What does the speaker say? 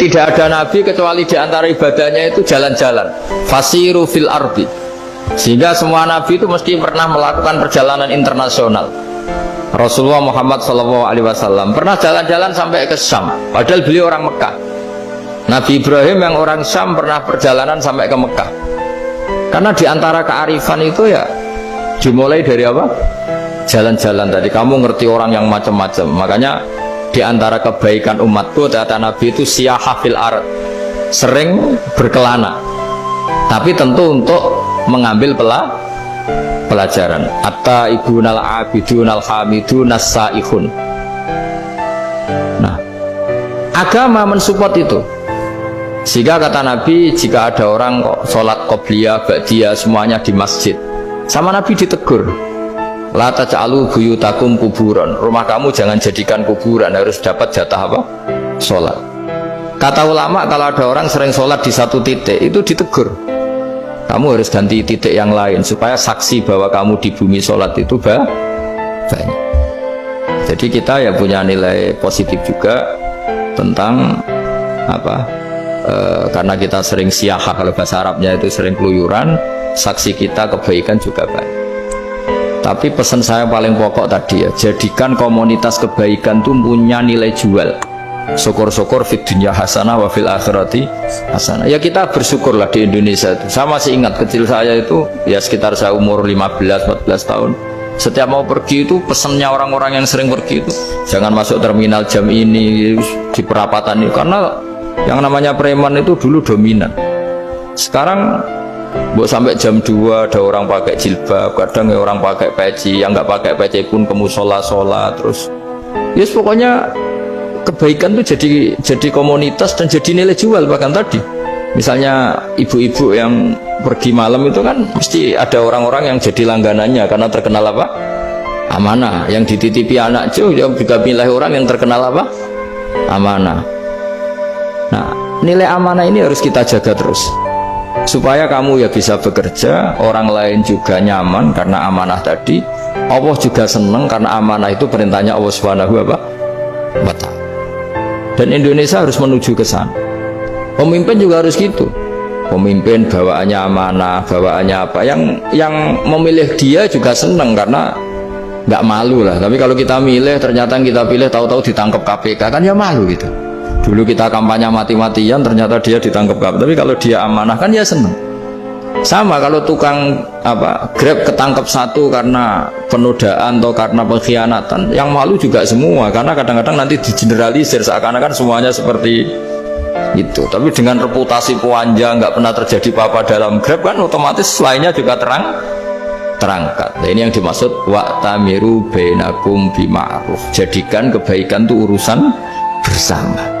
tidak ada nabi kecuali di antara ibadahnya itu jalan-jalan. Fasiru fil ardi. Sehingga semua nabi itu mesti pernah melakukan perjalanan internasional. Rasulullah Muhammad SAW pernah jalan-jalan sampai ke Syam, padahal beliau orang Mekah. Nabi Ibrahim yang orang Syam pernah perjalanan sampai ke Mekah. Karena di antara kearifan itu ya dimulai dari apa? Jalan-jalan tadi. Kamu ngerti orang yang macam-macam. Makanya di antara kebaikan umatku kata Nabi itu siyaha fil ard, sering berkelana. Tapi tentu untuk mengambil pelajaran. Atta ibunal abidunal hamidun as-saihun. Nah, agama mensupport itu. Sehingga kata Nabi, jika ada orang kok sholat qobliyah, ba'diyah semuanya di masjid, sama Nabi ditegur, la taj'alu buyutakum kuburan, rumah kamu jangan jadikan kuburan, harus dapat jatah apa? Sholat. Kata ulama, kalau ada orang sering sholat di satu titik, itu ditegur, kamu harus ganti titik yang lain supaya saksi bahwa kamu di bumi sholat itu banyak. Jadi kita ya punya nilai positif juga tentang apa? Karena kita sering siyaha, kalau bahasa Arabnya itu sering keluyuran, saksi kita kebaikan juga banyak. Tapi pesan saya paling pokok tadi ya, jadikan komunitas kebaikan itu punya nilai jual. Syukur-syukur fid dunya hasanah wa fil akhirati hasanah. Ya kita bersyukurlah di Indonesia itu. Saya masih ingat kecil saya itu ya sekitar saya umur 15-14 tahun. Setiap mau pergi itu pesannya orang-orang yang sering pergi itu jangan masuk terminal jam ini di perapatan ini, karena yang namanya preman itu dulu dominan. Sekarang buat sampai jam 2 ada orang pakai jilbab, kadang ya orang pakai peci, yang nggak pakai peci pun ke musola sholat terus. Yes, pokoknya kebaikan itu jadi komunitas dan jadi nilai jual. Bahkan tadi misalnya ibu-ibu yang pergi malam itu kan mesti ada orang-orang yang jadi langganannya karena terkenal apa? Amanah. Yang dititipi anak cuy juga pilih orang yang terkenal apa? Amanah. Nah, nilai amanah ini harus kita jaga terus supaya kamu ya bisa bekerja, orang lain juga nyaman karena amanah tadi, Allah juga senang karena amanah itu perintahnya Allah Subhanahu wa ta'ala. Dan Indonesia harus menuju ke sana. Pemimpin juga harus gitu. Pemimpin bawaannya amanah, bawaannya apa, yang memilih dia juga senang karena nggak malu lah. Tapi kalau kita milih ternyata kita pilih tahu-tahu ditangkap KPK kan ya malu gitu. Dulu kita kampanye mati-matian ternyata dia ditangkap KPK. Tapi kalau dia amanah kan ya senang. Sama kalau tukang apa Grab ketangkep satu karena penodaan atau karena pengkhianatan, yang malu juga semua karena kadang-kadang nanti digeneralisir seakan-akan semuanya seperti itu. Tapi dengan reputasi panjang nggak pernah terjadi apa-apa dalam Grab kan otomatis lainnya juga terangkat. Nah, ini yang dimaksud wa'tamiru bainakum bima'ruf. Jadikan kebaikan itu urusan bersama.